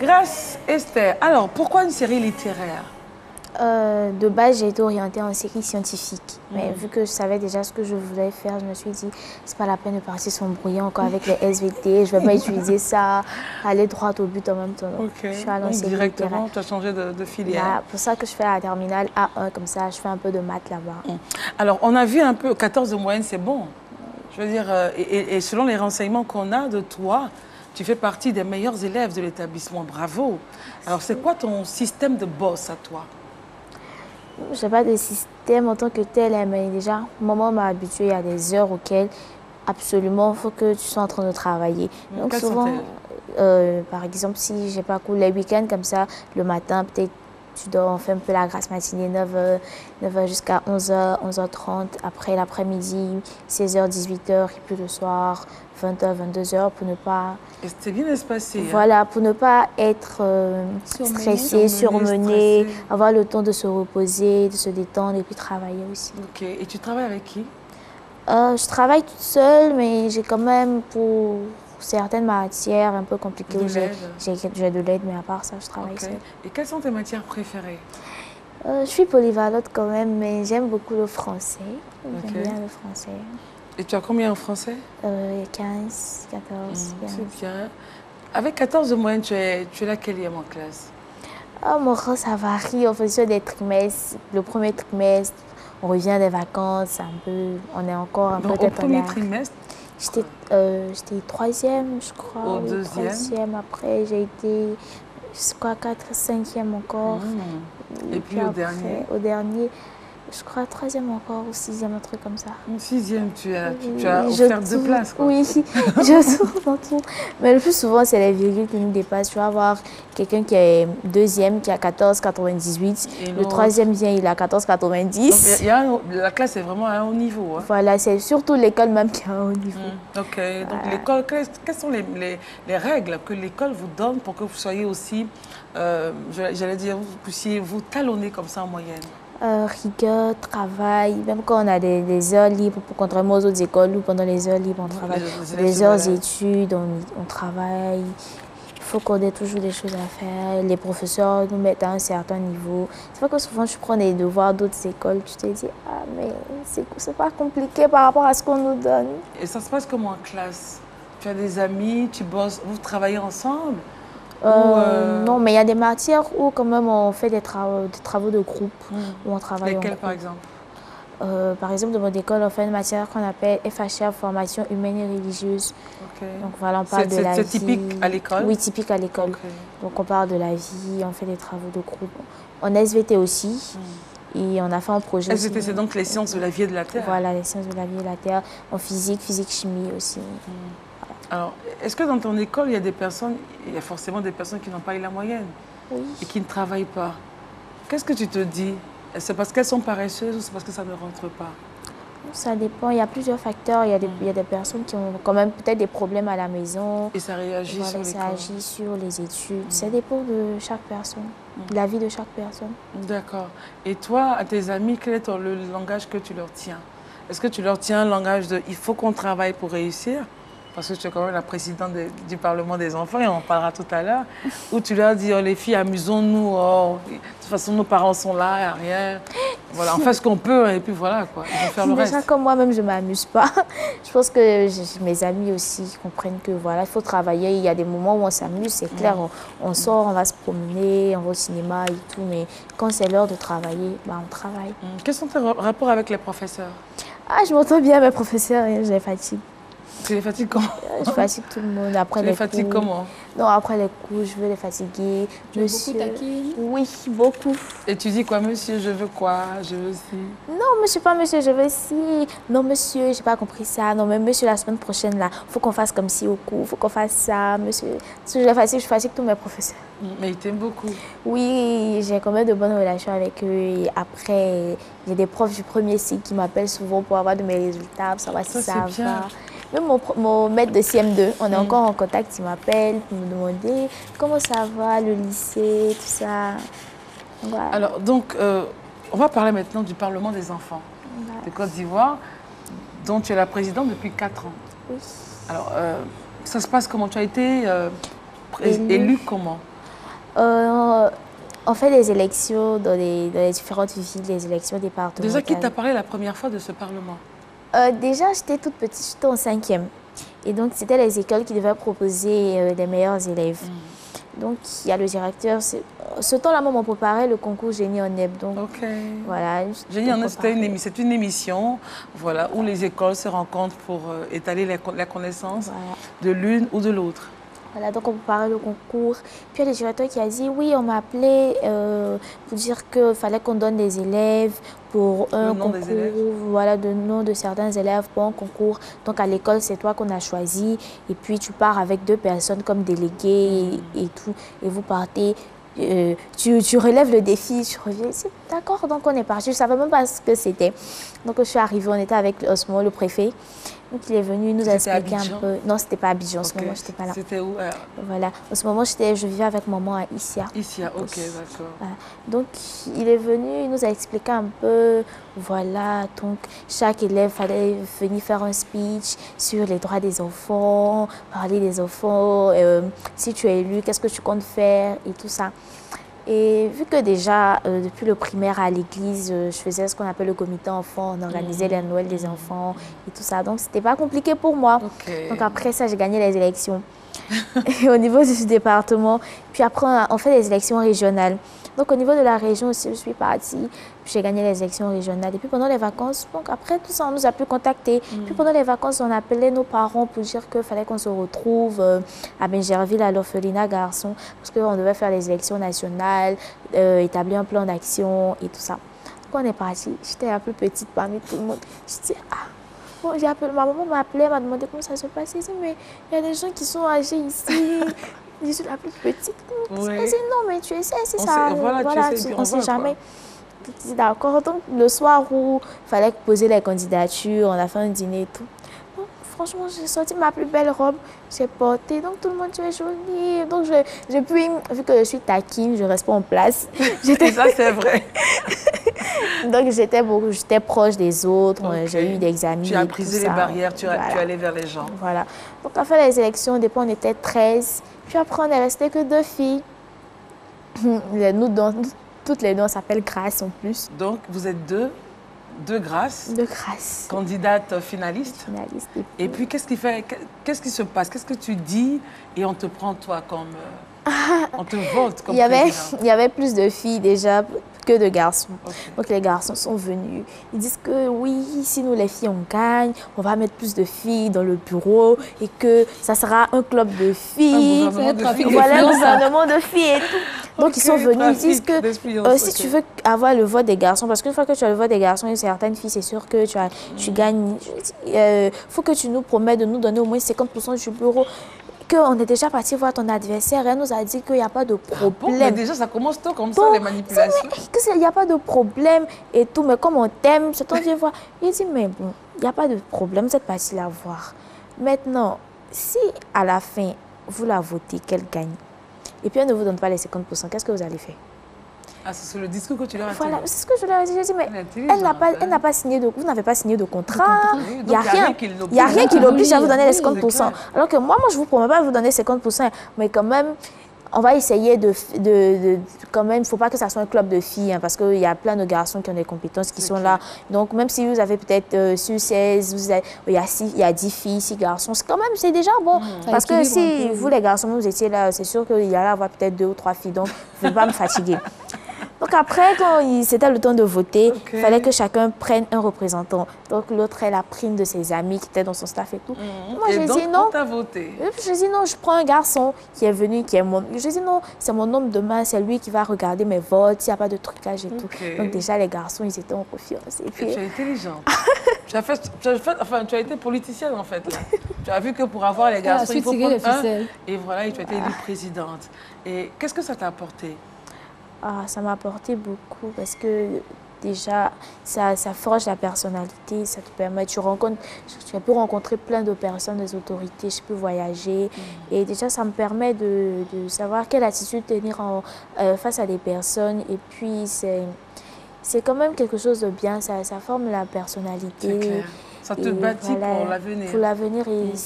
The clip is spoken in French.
Grâce Esther, alors pourquoi une série littéraire? De base, j'ai été orientée en série scientifique. Mais vu que je savais déjà ce que je voulais faire, je me suis dit, c'est pas la peine de partir s'embrouiller encore avec les SVT. Je vais pas utiliser ça, aller droit au but en même temps. Ok, Je suis allée en donc série directement, littéraire. tu as changé de filière. Là, pour ça que je fais la terminale A1, comme ça, je fais un peu de maths là-bas. Alors, on a vu un peu, 14 de moyenne, c'est bon. Je veux dire, et selon les renseignements qu'on a de toi, tu fais partie des meilleurs élèves de l'établissement. Bravo. Alors, c'est quoi ton système de boss à toi? Je n'ai pas de système en tant que tel, hein, mais déjà, maman m'a habituée à des heures auxquelles absolument il faut que tu sois en train de travailler. Donc souvent, par exemple, si j'ai pas cours les week-ends comme ça, le matin, peut-être tu dors, on fait un peu la grasse matinée, 9h jusqu'à 11h, 11h30. Après l'après-midi, 16h, 18h, et puis le soir, 20h, 22h, pour ne pas... C'était bien espacé. Voilà, pour ne pas être stressé, surmené, avoir le temps de se reposer, de se détendre et puis travailler aussi. Ok, et tu travailles avec qui? Je travaille toute seule, mais j'ai quand même pour certaines matières un peu compliquées où j'ai de l'aide, mais à part ça, je travaille seule. Et quelles sont tes matières préférées? Je suis polyvalente quand même, mais j'aime beaucoup le français. J'aime bien le français. Et tu as combien en français? 15, 14. C'est bien. Avec 14 de moyenne, tu es la quatrième en classe? Mon rang, ça varie en fonction des trimestres. Le premier trimestre, on revient des vacances, on est encore un peu... Donc, au premier trimestre? J'étais troisième, je crois. Au deuxième? Troisième, après j'ai été, je crois, 4, 5e encore. Et puis après, au dernier, je crois, troisième encore, ou sixième, un truc comme ça. Sixième, tu as offert 2 places, quoi. Oui, je tourne en tout. Mais le plus souvent, c'est les virgules qui nous dépassent. Tu vas avoir quelqu'un qui est deuxième, qui a 14,98. Le troisième vient, il a 14,90. La classe est vraiment à un haut niveau. Hein. Voilà, c'est surtout l'école même qui est à un haut niveau. Ok, donc l'école, quelles sont les règles que l'école vous donne pour que vous soyez aussi, j'allais dire, vous puissiez vous talonner comme ça en moyenne? Rigueur, travail, même quand on a des heures libres, contrairement aux autres écoles où pendant les heures libres on travaille, les heures d'études, on travaille, il faut qu'on ait toujours des choses à faire, les professeurs nous mettent à un certain niveau. C'est vrai que souvent je prends des devoirs d'autres écoles, tu te dis, ah mais c'est pas compliqué par rapport à ce qu'on nous donne. Et ça se passe comment en classe? Tu as des amis, tu bosses, vous travaillez ensemble? Non, mais il y a des matières où quand même on fait des travaux de groupe. Où on travaille. Lesquels par exemple? Par exemple, dans mon école, on fait une matière qu'on appelle FHR, formation humaine et religieuse. Donc voilà, on parle de la vie. C'est typique à l'école? Oui, typique à l'école. Donc on parle de la vie, on fait des travaux de groupe. En SVT aussi. Et on a fait un projet. SVT, c'est donc les sciences de la vie et de la Terre? Voilà, les sciences de la vie et de la Terre. En physique, chimie aussi. Alors, est-ce que dans ton école, il y a des personnes, il y a forcément des personnes qui n'ont pas eu la moyenne et qui ne travaillent pas? Qu'est-ce que tu te dis? C'est parce qu'elles sont paresseuses ou c'est parce que ça ne rentre pas? Ça dépend, il y a plusieurs facteurs. Il y a des personnes qui ont quand même peut-être des problèmes à la maison. Et ça réagit sur l'école? Ça agit sur les études. Ça dépend de chaque personne, de la vie de chaque personne. D'accord. Et toi, à tes amis, quel est le langage que tu leur tiens? Est-ce que tu leur tiens un langage de « il faut qu'on travaille pour réussir » parce que tu es quand même la présidente du Parlement des enfants et on en parlera tout à l'heure, où tu leur dis, oh, les filles, amusons-nous, oh, de toute façon, nos parents sont là, il n'y a rien. Voilà, on fait ce qu'on peut et puis voilà, quoi. Ils vont faire le reste. Déjà, comme moi-même, je ne m'amuse pas. Je pense que mes amis aussi comprennent que voilà, il faut travailler. Il y a des moments où on s'amuse, c'est clair. On sort, on va se promener, on va au cinéma et tout, mais quand c'est l'heure de travailler, bah, on travaille. Quels sont tes rapports avec les professeurs? Ah, je m'entends bien, mes professeurs, je les fatigue. Tu les fatigues comment? Je fatigue tout le monde. Après tu les fatigues comment? Non, après les cours, je veux les fatiguer. Monsieur... Beaucoup taquine? Oui, beaucoup. Et tu dis quoi, monsieur, je veux quoi? Je veux ci? Non, monsieur, pas monsieur, je veux ci. Non, monsieur, j'ai pas compris ça. Non, mais monsieur, la semaine prochaine, là, faut qu'on fasse comme ci au cours. Faut qu'on fasse ça, monsieur. Si je les fatigue tous mes professeurs. Mais ils t'aiment beaucoup? Oui, j'ai quand même de bonnes relations avec eux. Et après, j'ai des profs du premier cycle qui m'appellent souvent pour avoir de mes résultats, pour savoir si ça va. Même mon maître de CM2, on est encore en contact, il m'appelle pour me demander comment ça va, le lycée, tout ça. Voilà. Alors, donc, on va parler maintenant du Parlement des enfants de Côte d'Ivoire, dont tu es la présidente depuis 4 ans. Oui. Alors, ça se passe comment? Tu as été élue comment? Euh, on fait des élections dans les différentes villes, des élections départementales. Déjà, qui t'a parlé la première fois de ce Parlement? Déjà, j'étais toute petite, j'étais en 5e. Et donc, c'était les écoles qui devaient proposer les meilleurs élèves. Donc, il y a le directeur. Ce temps-là, moi, on préparait le concours Génie en Neb. Donc, voilà. Génie en Neb, c'est une émission voilà, où les écoles se rencontrent pour étaler la connaissance de l'une ou de l'autre. Voilà, donc on préparait le concours. Puis il y a le directeur qui a dit, oui, on m'a appelé pour dire qu'il fallait qu'on donne des élèves pour un concours. Voilà, le nom de certains élèves pour un concours. Donc à l'école, c'est toi qu'on a choisi. Et puis tu pars avec 2 personnes comme délégués et tout. Et vous partez. Tu relèves le défi, tu reviens. D'accord, donc on est parti. Je ne savais même pas ce que c'était. Donc je suis arrivée, on était avec Osmo, le préfet. Donc il est venu nous expliquer un peu. Non, c'était pas à Abidjan, en ce moment, je n'étais pas là. C'était où? Voilà, en ce moment, je vivais avec maman à Issia. Issia, ok, d'accord. Voilà. Donc il est venu, il nous a expliqué un peu, voilà, donc chaque élève fallait venir faire un speech sur les droits des enfants, parler des enfants, si tu es élu, qu'est-ce que tu comptes faire et tout ça. Et vu que déjà, depuis le primaire à l'église, je faisais ce qu'on appelle le comité enfant, on organisait les Noëls des enfants et tout ça. Donc, c'était pas compliqué pour moi. Donc, après ça, j'ai gagné les élections. Et au niveau du département, puis après, on fait les élections régionales. Donc, au niveau de la région aussi, je suis partie. J'ai gagné les élections régionales. Et puis, pendant les vacances, donc après tout ça, on nous a pu contacter. Puis, pendant les vacances, on appelait nos parents pour dire qu'il fallait qu'on se retrouve à Benjerville, à l'orphelinat garçon, parce qu'on devait faire les élections nationales, établir un plan d'action et tout ça. Donc, on est parti. J'étais la plus petite parmi tout le monde. Je dis, ah, bon, ma maman m'a appelé, m'a demandé comment ça se passait. Je dis, mais il y a des gens qui sont âgés ici. Je suis la plus petite. Je dis, non, mais tu essaies, c'est ça. Voilà, on ne sait jamais. D'accord. Donc, le soir où il fallait poser les candidatures, on a fait un dîner et tout. Donc, franchement, j'ai sorti ma plus belle robe, j'ai porté. Donc, tout le monde, tu es jolie. Donc, j'ai pu, vu que je suis taquine, je reste pas en place. Ça, c'est vrai. Donc, j'étais proche des autres. J'ai eu des amis. Tu as brisé les barrières, tu es allé vers les gens. Voilà. Donc, on a fait les élections. Au départ, on était 13. Puis après, on n'est resté que 2 filles. Toutes les deux, on s'appelle Grâce en plus. Donc, vous êtes deux Grâce. De Grâce. Candidate finaliste. Finaliste. Et puis, qu'est-ce qui se passe? Qu'est-ce que tu dis et on te prend, toi, comme... on te vote comme président? Il y avait plus de filles déjà que de garçons. Donc, les garçons sont venus. Ils disent que oui, si nous, les filles, on gagne, on va mettre plus de filles dans le bureau et que ça sera un club de filles. Voilà, un gouvernement de filles et tout. Donc, ils sont venus, ils disent que si tu veux avoir le vote des garçons, parce qu'une fois que tu as le vote des garçons et certaines filles, c'est sûr que tu gagnes. Il faut que tu nous promettes de nous donner au moins 50% du bureau. On est déjà parti voir ton adversaire, elle nous a dit qu'il n'y a pas de problème. Bon, mais déjà, ça commence tôt comme ça, les manipulations. Il n'y a pas de problème et tout, mais comme on t'aime, c'est ton vieux voir. Il dit, mais bon, il n'y a pas de problème, vous êtes parti la voir. Maintenant, si à la fin, vous la votez, qu'elle gagne, et puis elle ne vous donne pas les 50%, qu'est-ce que vous allez faire? Ah, c'est le discours que tu leur as dit. Voilà, c'est ce que je leur ai dit. J'ai dit, mais elle n'a pas signé vous n'avez pas signé de contrat. Il n'y a rien qui l'oblige à vous donner les 50%. Alors que moi, je ne vous promets pas de vous donner 50%. Mais quand même, on va essayer quand même, il ne faut pas que ça soit un club de filles, hein, parce qu'il y a plein de garçons qui ont des compétences, qui sont là. Donc, même si vous avez peut-être sur 16, il y a 10 filles, 6 garçons, c'est déjà bon. Parce que si vous, les garçons, vous étiez là, c'est sûr qu'il y allait avoir peut-être 2 ou 3 filles. Donc, il ne faut pas me fatiguer. Donc après, quand c'était le temps de voter, il fallait que chacun prenne un représentant. Donc l'autre, elle a pris une de ses amis qui était dans son staff et tout. Moi, j'ai dit non. Tu as voté? J'ai dit non, je prends un garçon qui est venu, qui est mon... J'ai dit non, c'est mon homme de main, c'est lui qui va regarder mes votes, s'il n'y a pas de trucage et tout. Donc déjà, les garçons, ils étaient en confiance. Et puis... Tu es intelligente. tu as été politicienne en fait. Là. Tu as vu que pour avoir les garçons, il faut prendre un. Et voilà, tu as été élue présidente. Et qu'est-ce que ça t'a apporté? Ça m'a apporté beaucoup parce que déjà, ça forge la personnalité, ça te permet, tu peux rencontrer plein de personnes, des autorités, je peux voyager. Et déjà, ça me permet de savoir quelle attitude tenir face à des personnes. Et puis, c'est quand même quelque chose de bien, ça forme la personnalité. C'est clair. Ça te bâtit pour l'avenir. Pour l'avenir, et